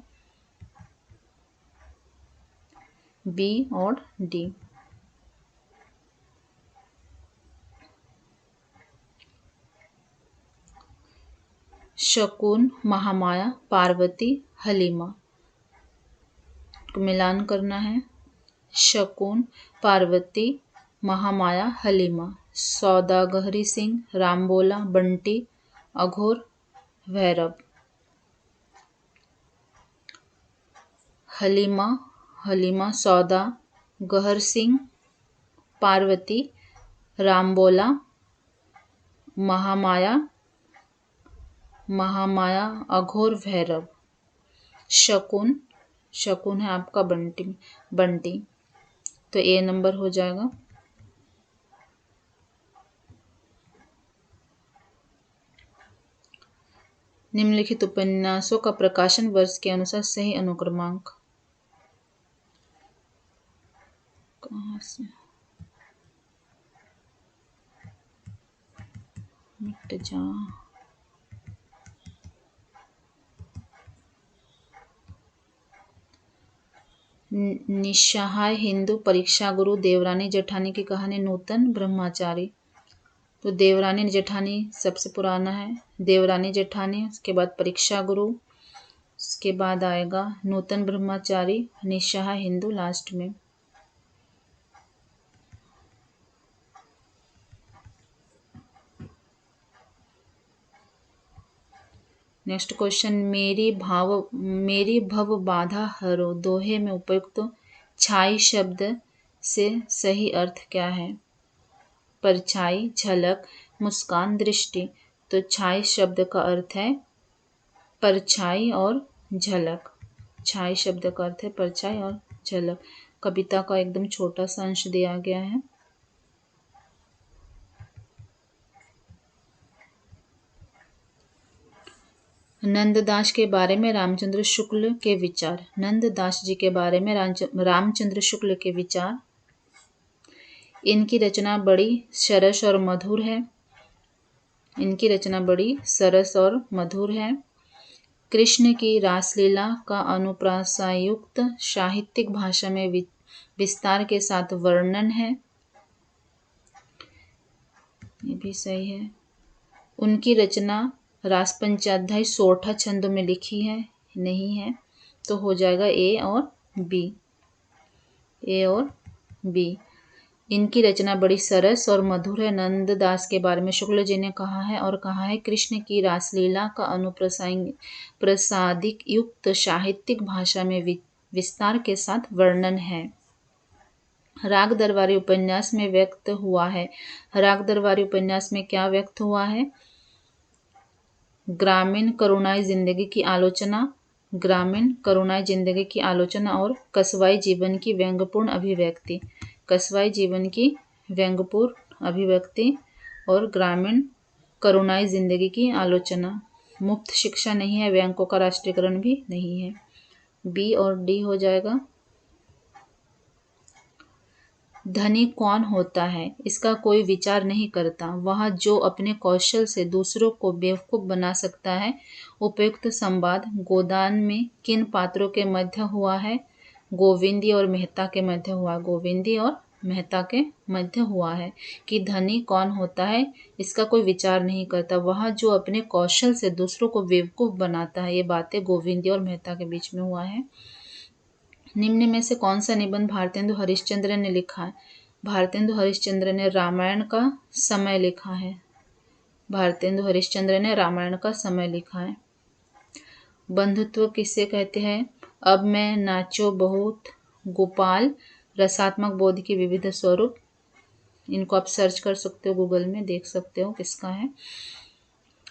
बी और डी। शकुन, महामाया, पार्वती, हलीमा को मिलान करना है। शकुन, पार्वती, महामाया, हलीमा। सौदागरी सिंह, रामबोला, बंटी, अघोर, भैरव। हलीमा सौदा गहर सिंह, पार्वती, रामबोला, महामाया, अघोर, भैरव। शकुन है आपका बंटी, तो ए नंबर हो जाएगा। निम्नलिखित उपन्यासों का प्रकाशन वर्ष के अनुसार सही अनुक्रमांक। कहाँ से मिट जा। निस्सहाय हिंदू, परीक्षा गुरु, देवरानी जेठानी की कहानी, नूतन ब्रह्मचारी। तो देवरानी जेठानी सबसे पुराना है। देवरानी जेठानी, उसके बाद परीक्षा गुरु, उसके बाद आएगा नूतन ब्रह्मचारी, निस्सहाय हिंदू लास्ट में। नेक्स्ट क्वेश्चन, मेरी भव बाधा हरो दोहे में उपयुक्त छाई शब्द से सही अर्थ क्या है? परछाई, झलक, मुस्कान, दृष्टि। तो छाई शब्द का अर्थ है परछाई और झलक। छाई शब्द का अर्थ है परछाई और झलक। कविता का एकदम छोटा सा अंश दिया गया है। नंददास के बारे में रामचंद्र शुक्ल के विचार। नंददास जी के बारे में रामचंद्र शुक्ल के विचार। इनकी रचना बड़ी सरस और मधुर है। इनकी रचना बड़ी सरस और मधुर है। कृष्ण की रासलीला का अनुप्रासायुक्त साहित्यिक भाषा में विस्तार के साथ वर्णन है। ये भी सही है। उनकी रचना रास पंचाध्याय सोरठा छंदों में लिखी है, नहीं है, तो हो जाएगा ए और बी। ए और बी। इनकी रचना बड़ी सरस और मधुर है। नंददास के बारे में शुक्ल जी ने कहा है और कहा है कृष्ण की रासलीला का अनुप्रसादिक युक्त साहित्यिक भाषा में विस्तार के साथ वर्णन है। राग दरबारी उपन्यास में व्यक्त हुआ है। राग दरबारी उपन्यास में क्या व्यक्त हुआ है? ग्रामीण करुणाई जिंदगी की आलोचना, ग्रामीण करुणाई जिंदगी की आलोचना और कस्बाई जीवन की व्यंग्यपूर्ण अभिव्यक्ति, कस्बाई जीवन की व्यंग्यपूर्ण अभिव्यक्ति और ग्रामीण करुणाई जिंदगी की आलोचना। मुफ्त शिक्षा नहीं है, बैंकों का राष्ट्रीयकरण भी नहीं है। बी और डी हो जाएगा। धनी कौन होता है? इसका कोई विचार नहीं करता, वह जो अपने कौशल से दूसरों को बेवकूफ बना सकता है। उपयुक्त संवाद गोदान में किन पात्रों के मध्य हुआ है? गोविंदी और मेहता के मध्य हुआ, गोविंदी और मेहता के मध्य हुआ है कि धनी कौन होता है, इसका कोई विचार नहीं करता, वह जो अपने कौशल से दूसरों को बेवकूफ बनाता है। ये बातें गोविंदी और मेहता के बीच में हुआ है। निम्न में से कौन सा निबंध भारतेंदु हरिश्चंद्र ने लिखा है? भारतेंदु हरिश्चंद्र ने रामायण का समय लिखा है। भारतेंदु हरिश्चंद्र ने रामायण का समय लिखा है। बंधुत्व किसे कहते हैं? अब मैं नाचो बहुत, गोपाल, रसात्मक बोध की विविध स्वरूप। इनको आप सर्च कर सकते हो, गूगल में देख सकते हो किसका है।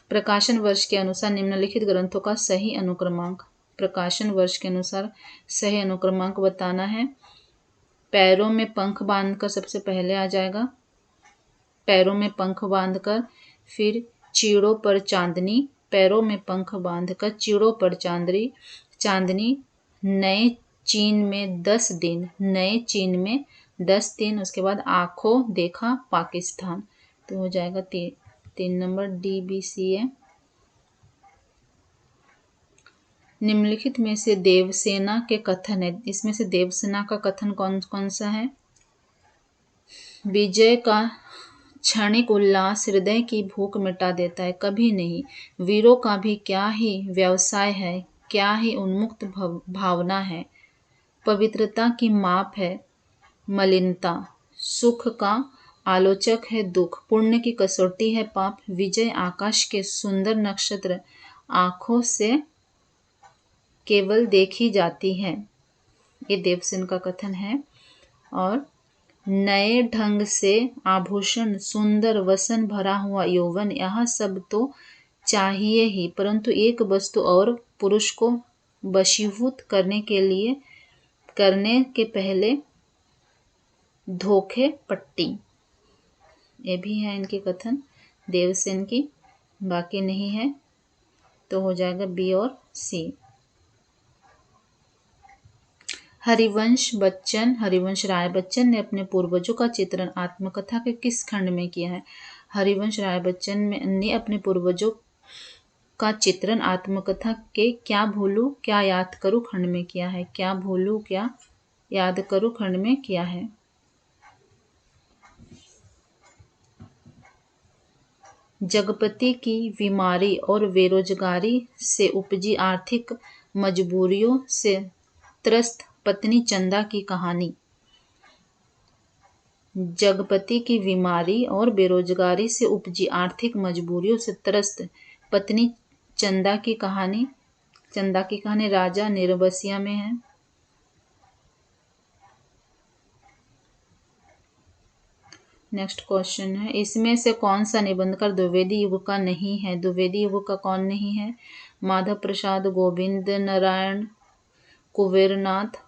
प्रकाशन वर्ष के अनुसार निम्नलिखित ग्रंथों का सही अनुक्रमांक, प्रकाशन वर्ष के अनुसार सही अनुक्रमांक बताना है। पैरों में पंख बांधकर सबसे पहले आ जाएगा, पैरों में पंख बांधकर, फिर चीड़ों पर चांदनी, पैरों में पंख बांधकर चीड़ों पर चांदनी, नए चीन में 10 दिन, नए चीन में 10 दिन, उसके बाद आंखों देखा पाकिस्तान, तो हो जाएगा 3 नंबर डी बी सी है। निम्नलिखित में से देवसेना के कथन है, इसमें से देवसेना का कथन कौन कौन सा है? विजय का क्षणिक उल्लास हृदय की भूख मिटा देता है, कभी नहीं। वीरों का भी क्या ही व्यवसाय है, क्या ही उन्मुक्त भावना है। पवित्रता की माप है मलिनता, सुख का आलोचक है दुख, पुण्य की कसौटी है पाप। विजय आकाश के सुंदर नक्षत्र आंखों से केवल देखी जाती है, ये देवसेन का कथन है। और नए ढंग से आभूषण, सुंदर वसन भरा हुआ यौवन, यह सब तो चाहिए ही, परंतु एक वस्तु और पुरुष को वशीभूत करने के पहले धोखे पट्टी। ये भी है इनके कथन देवसेन की, बाकी नहीं है, तो हो जाएगा बी और सी। हरिवंश राय बच्चन ने अपने पूर्वजों का चित्रण आत्मकथा के किस खंड में किया है? हरिवंश राय बच्चन ने अपने पूर्वजों का चित्रण आत्मकथा के क्या भूलूं क्या याद करूं खंड में किया है। क्या भूलूं क्या याद करूं खंड में किया है। जगपति की बीमारी और बेरोजगारी से उपजी आर्थिक मजबूरियों से त्रस्त पत्नी चंदा की कहानी। जगपति की बीमारी और बेरोजगारी से उपजी आर्थिक मजबूरियों से त्रस्त पत्नी चंदा की कहानी। चंदा की कहानी राजा निर्बसिया में है। नेक्स्ट क्वेश्चन है, इसमें से कौन सा निबंधकार द्विवेदी युग का नहीं है? द्विवेदी युग का कौन नहीं है? माधव प्रसाद, गोविंद नारायण, कुबेरनाथ,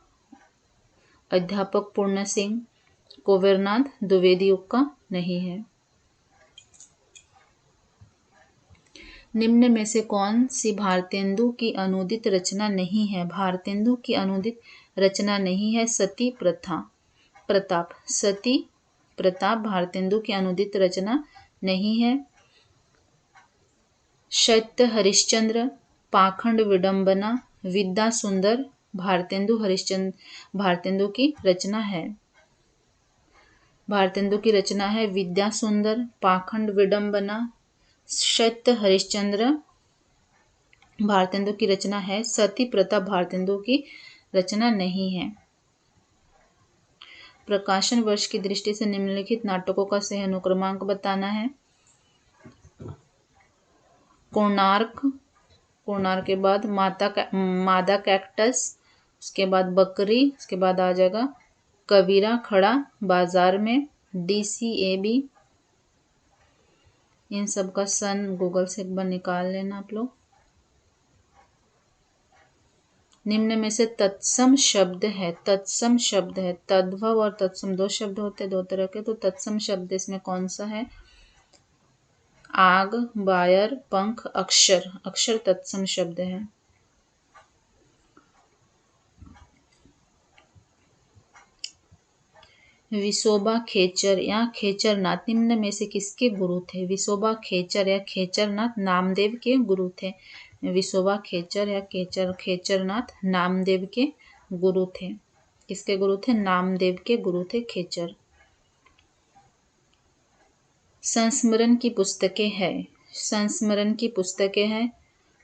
अध्यापक पूर्ण सिंह। कुबेरनाथ द्विवेदी युग का नहीं है। निम्न में से कौन सी भारतेंदु की अनुदित रचना नहीं है? भारतेंदु की अनुदित रचना नहीं है सती प्रताप। सती प्रताप भारतेंदु की अनुदित रचना नहीं है। सत्य हरिश्चंद्र पाखंड विडंबना, विद्या सुंदर भारतेंदु हरिश्चंद्र भारतेंदु की रचना है। भारतेंदु की रचना है विद्या सुंदर, पाखंड विडंबना, सत्य हरिश्चंद्र भारतेंदु की रचना है। सती प्रथा भारतेंदु की रचना नहीं है। प्रकाशन वर्ष की दृष्टि से निम्नलिखित नाटकों का सही अनुक्रमांक बताना है। कोणार्क, कोणार्क के बाद मादा कैक्टस, उसके बाद बकरी, उसके बाद आ जाएगा कबीरा खड़ा बाजार में, DCAB। इन सब का सन गूगल से एक बार निकाल लेना आप लोग। निम्न में से तत्सम शब्द है, तत्सम शब्द है, तद्भव और तत्सम दो शब्द होते हैं, दो तरह के। तो तत्सम शब्द इसमें कौन सा है? आग, बायर, पंख, अक्षर। अक्षर तत्सम शब्द है। विसोबा खेचर या खेचरनाथ निम्न में से किसके गुरु थे? विसोबा खेचर या खेचरनाथ नामदेव के गुरु थे। विसोबा खेचर या खेचरनाथ नामदेव के गुरु थे। किसके गुरु थे? नामदेव के गुरु थे खेचर। संस्मरण की पुस्तकें है, संस्मरण की पुस्तकें हैं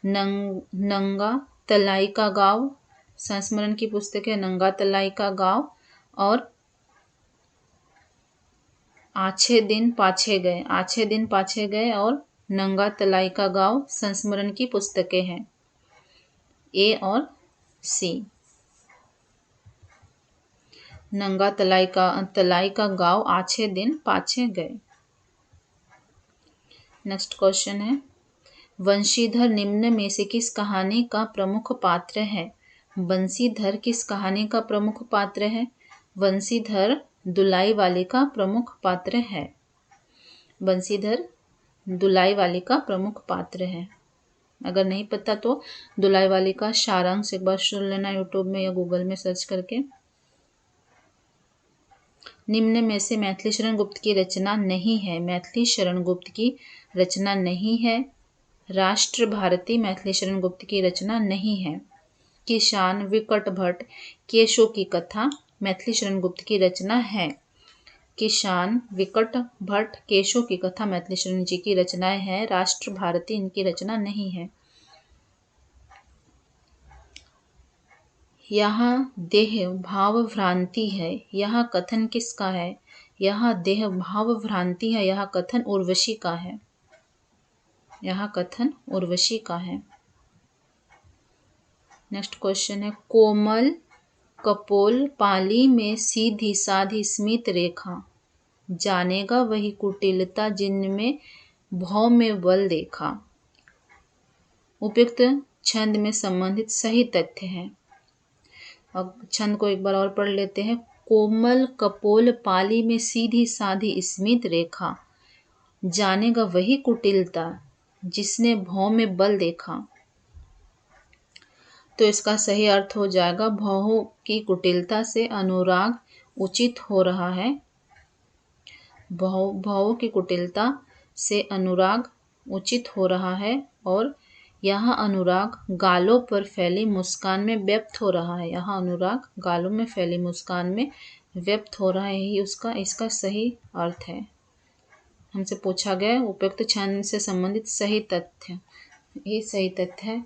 नंगा तलाई का गाँव, संस्मरण की पुस्तकें नंगा तलाई का गाँव और आछे दिन पाछे गए, आछे दिन पाछे गए और नंगा तलाई का गाँव संस्मरण की पुस्तकें हैं। ए और सी। नंगा तलाई का गाँव आछे दिन पाछे गए। नेक्स्ट क्वेश्चन है, वंशीधर निम्न में से किस कहानी का प्रमुख पात्र है? वंशीधर किस कहानी का प्रमुख पात्र है? वंशीधर दुलाई वाली का प्रमुख पात्र है। वंशीधर दुलाई वाली का प्रमुख पात्र है। अगर नहीं पता तो दुलाई वाली का सारांश एक बार सुन लेना यूट्यूब में या गूगल में सर्च करके। निम्न में से मैथिली शरण गुप्त की रचना नहीं है। मैथिली शरण गुप्त की रचना नहीं है। राष्ट्र भारती मैथिली शरण गुप्त की रचना नहीं है। किसान विकट भट्ट केशो की कथा मैथिली शरण गुप्त की रचना है। किसान विकट भट्ट केशो की कथा मैथिली शरण जी की रचनाएं हैं। राष्ट्र भारती इनकी रचना नहीं है। यहाँ देह भाव भ्रांति है, यह कथन किसका है? यहाँ देह भाव भ्रांति है, यह कथन उर्वशी का है। यह कथन उर्वशी का है। नेक्स्ट क्वेश्चन है, कोमल कपोल पाली में सीधी साधी स्मित रेखा, जानेगा वही कुटिलता जिनमें भौ में बल देखा। उपयुक्त छंद में संबंधित सही तथ्य है। अब छंद को एक बार और पढ़ लेते हैं। कोमल कपोल पाली में सीधी साधी स्मित रेखा, जानेगा वही कुटिलता जिसने भौ में बल देखा। तो इसका सही अर्थ हो जाएगा, भौ की कुटिलता से अनुराग उचित हो रहा है। भौ की कुटिलता से अनुराग उचित हो रहा है और यह अनुराग गालों पर फैली मुस्कान में व्यक्त हो रहा है। यह अनुराग गालों में फैली मुस्कान में व्यक्त हो रहा है, यही उसका इसका सही अर्थ है। हमसे पूछा गया उपयुक्त छंद से संबंधित सही तथ्य, यही सही तथ्य है।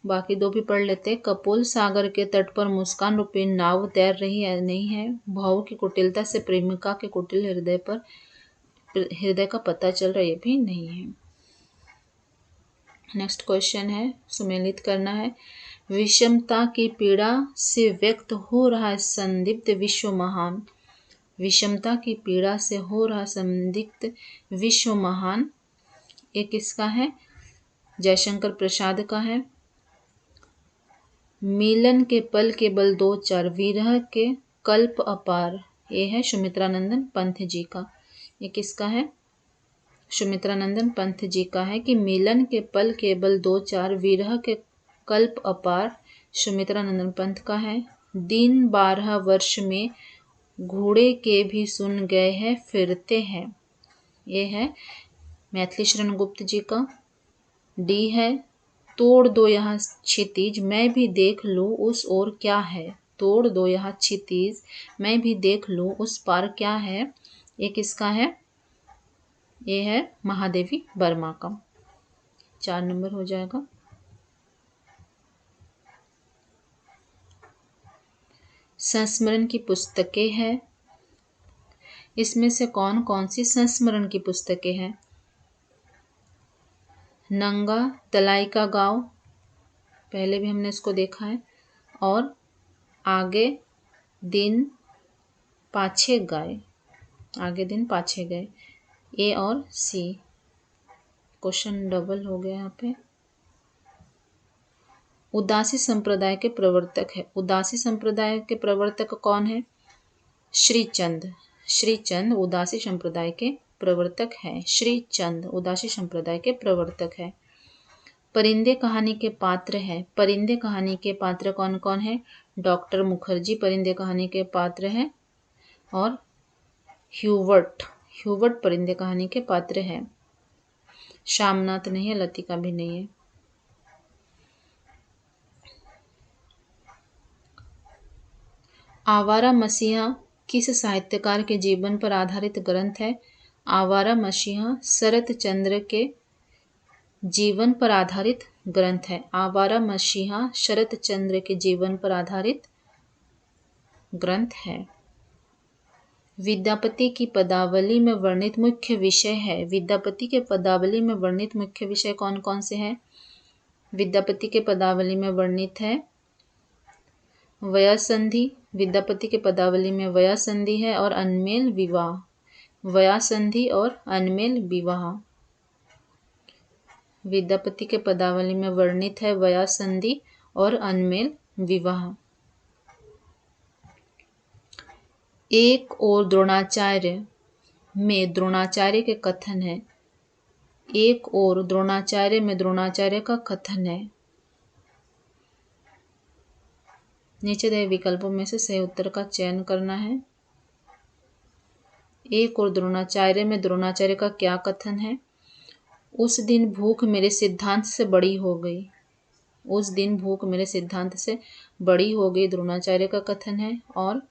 बाकी दो भी पढ़ लेते हैं। कपोल सागर के तट पर मुस्कान रूपी नाव तैर रही है, नहीं है। भाव की कुटिलता से प्रेमिका के कुटिल हृदय का पता चल रहा है, ये भी नहीं है। नेक्स्ट क्वेश्चन है, सुमेलित करना है। विषमता की पीड़ा से व्यक्त हो रहा है संदिग्ध विश्व महान। विषमता की पीड़ा से हो रहा संदिग्ध विश्व महान, एक किसका है? जयशंकर प्रसाद का है। मिलन के पल केवल दो चार, विरह के कल्प अपार, ये है सुमित्रानंदन पंत जी का। ये किसका है? सुमित्रानंदन पंत जी का है कि मिलन के पल केवल दो चार, विरह के कल्प अपार, सुमित्रानंदन पंत का है। दिन 12 वर्ष में घोड़े के भी सुन गए हैं फिरते हैं, ये है मैथिली शरण गुप्त जी का। डी है तोड़ दो यहाँ क्षितिज मैं भी देख लूँ उस ओर क्या है। तोड़ दो यहाँ क्षितिज मैं भी देख लूँ उस पार क्या है। ये किसका है? ये है महादेवी वर्मा का। 4 नंबर हो जाएगा। संस्मरण की पुस्तकें हैं। इसमें से कौन कौन सी संस्मरण की पुस्तकें हैं? नंगा तलाई का गाँव, पहले भी हमने इसको देखा है, और आगे दिन पाछे गए। आगे दिन पाछे गए, ए और सी। क्वेश्चन डबल हो गया यहाँ पे। उदासी संप्रदाय के प्रवर्तक है। उदासी संप्रदाय के प्रवर्तक कौन है? श्रीचंद। श्रीचंद उदासी संप्रदाय के प्रवर्तक है। श्रीचंद उदासी संप्रदाय के प्रवर्तक है। परिंदे कहानी के पात्र है। परिंदे कहानी के पात्र कौन कौन है? डॉक्टर मुखर्जी परिंदे कहानी के पात्र हैं, और ह्यूवर्ट। ह्यूवर्ट परिंदे कहानी के पात्र है। श्यामनाथ नहीं है, लतिका भी नहीं है। आवारा मसीहा किस साहित्यकार के जीवन पर आधारित ग्रंथ है? आवारा मसीहा शरत चंद्र के जीवन पर आधारित ग्रंथ है। आवारा मसीहा शरत चंद्र के जीवन पर आधारित ग्रंथ है। विद्यापति की पदावली में वर्णित मुख्य विषय है। विद्यापति के पदावली में वर्णित मुख्य विषय कौन कौन से हैं? विद्यापति के पदावली में वर्णित है वयासंधि। विद्यापति के पदावली में वयासंधि है और अनमेल विवाह। वयासंधि और अनमेल विवाह विद्यापति के पदावली में वर्णित है। वयासंधि और अनमेल विवाह। एक और द्रोणाचार्य में द्रोणाचार्य के कथन है। एक और द्रोणाचार्य में द्रोणाचार्य का कथन है। नीचे दिए विकल्पों में से सही उत्तर का चयन करना है। एक और द्रोणाचार्य में द्रोणाचार्य का क्या कथन है? उस दिन भूख मेरे सिद्धांत से बड़ी हो गई। उस दिन भूख मेरे सिद्धांत से बड़ी हो गई द्रोणाचार्य का कथन है। और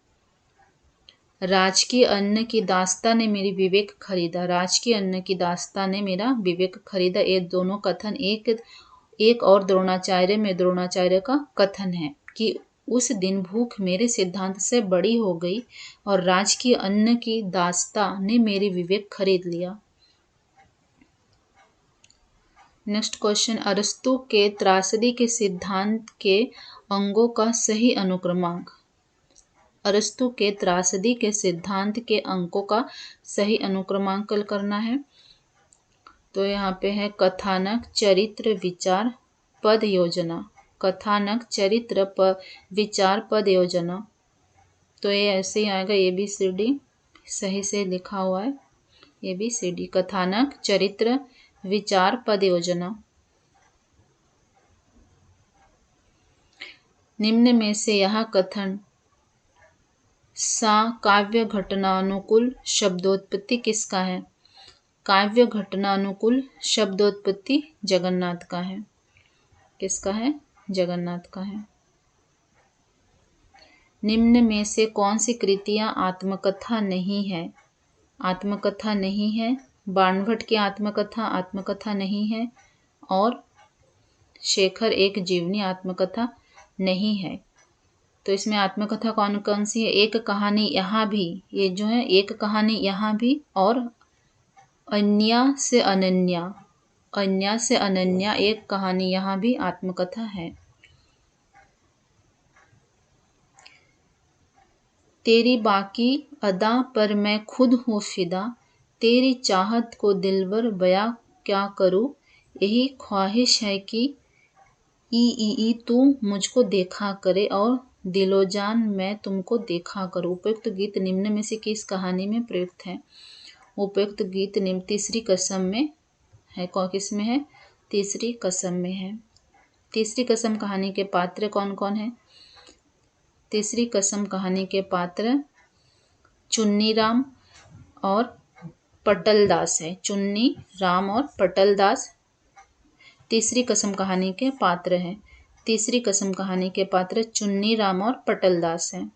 राजकीय अन्न की दास्ता ने मेरी विवेक खरीदा। राजकीय अन्न की दास्ता ने मेरा विवेक खरीदा। ये दोनों कथन एक और द्रोणाचार्य में द्रोणाचार्य का कथन है कि उस दिन भूख मेरे सिद्धांत से बड़ी हो गई और राजकीय अन्न की दास्ता ने मेरी विवेक खरीद लिया। नेक्स्ट क्वेश्चन, अरस्तु के त्रासदी के सिद्धांत के अंगों का सही अनुक्रमांक। अरस्तु के त्रासदी के सिद्धांत के अंकों का सही अनुक्रमांक करना है। तो यहाँ पे है कथानक, चरित्र, विचार, पद योजना। कथानक, चरित्र, विचार, पद योजना। तो ये ऐसे ही आएगा, ABCD सही से लिखा हुआ है। ABCD कथानक, चरित्र, विचार, पद योजना। निम्न में से यहाँ कथन सा काव्य घटनानुकूल शब्दोत्पत्ति किसका है? काव्य घटनानुकूल शब्दोत्पत्ति जगन्नाथ का है। किसका है? जगन्नाथ का है। निम्न में से कौन सी कृतियां आत्मकथा नहीं है? आत्मकथा नहीं है। बाणभट्ट की आत्मकथा नहीं है, और शेखर एक जीवनी आत्मकथा नहीं है। तो इसमें आत्मकथा कौन कौन सी है? एक कहानी यहाँ भी, ये जो है एक कहानी यहाँ भी, और अन्या से अनन्या, अन्या से अनन्या एक कहानी यहाँ भी आत्मकथा है। तेरी बाकी अदा पर मैं खुद हूँ फिदा, तेरी चाहत को दिलबर बयां क्या करूँ, यही ख्वाहिश है कि ई तू मुझको देखा करे और दिलोजान मैं तुमको देखा करूँ। उपयुक्त गीत निम्न में से किस कहानी में प्रयुक्त है? उपयुक्त गीत निम्न तीसरी कसम में है। किस में है? तीसरी कसम में है। तीसरी कसम कहानी के पात्र कौन कौन है? तीसरी कसम कहानी के पात्र चुन्नी राम और पटलदास है। चुन्नी राम और पटलदास तीसरी कसम कहानी के पात्र हैं। तीसरी कसम कहानी के पात्र चुन्नी राम और पटलदास हैं।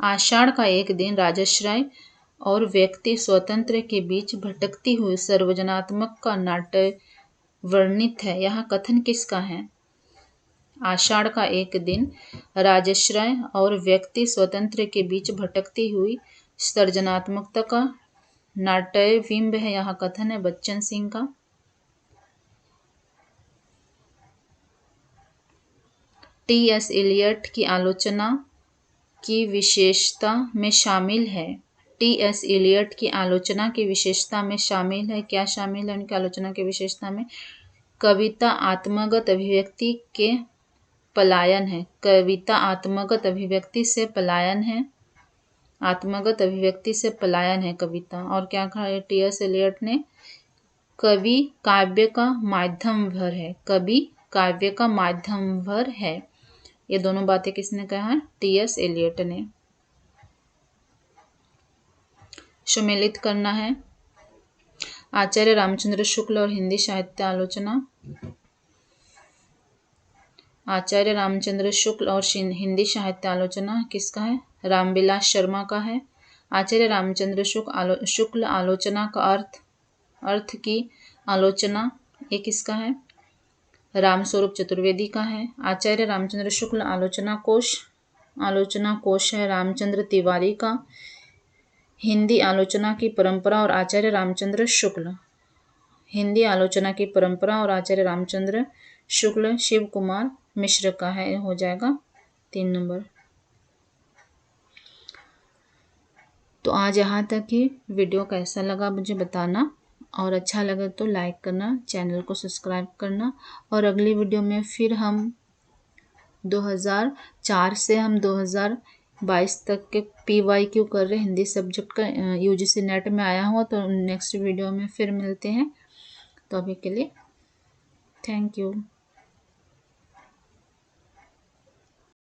आषाढ़ का एक दिन राजश्राय और व्यक्ति स्वतंत्र के बीच भटकती हुई सर्वजनात्मक का नाट्य वर्णित है। यहाँ कथन किसका है? आषाढ़ का एक दिन राजश्राय और व्यक्ति स्वतंत्र के बीच भटकती हुई सृजनात्मकता का नाट्य बिंब है। यहाँ कथन है बच्चन सिंह का। टी.एस. एलियट की आलोचना की विशेषता में शामिल है। टी.एस. एलियट की आलोचना की विशेषता में शामिल है। क्या शामिल है उनकी आलोचना की विशेषता में? कविता आत्मगत अभिव्यक्ति के पलायन है। कविता आत्मगत अभिव्यक्ति से पलायन है। आत्मगत अभिव्यक्ति से पलायन है कविता। और क्या कहा है टी.एस. एलियट ने? कवि काव्य का माध्यम भर है। कवि काव्य का माध्यम भर है। ये दोनों बातें किसने कहा है? टी.एस. एलियट ने। सम्मिलित करना है। आचार्य रामचंद्र शुक्ल और हिंदी साहित्य आलोचना। आचार्य रामचंद्र शुक्ल और हिंदी साहित्य आलोचना किसका है? रामविलास शर्मा का है। आचार्य रामचंद्र शुक्ल आलोचना का अर्थ की आलोचना ये किसका है? रामस्वरूप चतुर्वेदी का है। आचार्य रामचंद्र शुक्ल आलोचना कोश है रामचंद्र तिवारी का। हिंदी आलोचना की परंपरा और आचार्य रामचंद्र शुक्ल। हिंदी आलोचना की परंपरा और आचार्य रामचंद्र शुक्ल शिव कुमार मिश्र का है। हो जाएगा 3 नंबर। तो आज यहाँ तक ही। वीडियो कैसा लगा मुझे बताना, और अच्छा लगा तो लाइक करना, चैनल को सब्सक्राइब करना। और अगली वीडियो में फिर हम 2004 से हम 2022 तक के PYQ कर रहे हिंदी सब्जेक्ट का। UGC नेट में आया हुआ, तो नेक्स्ट वीडियो में फिर मिलते हैं। तो अभी के लिए थैंक यू।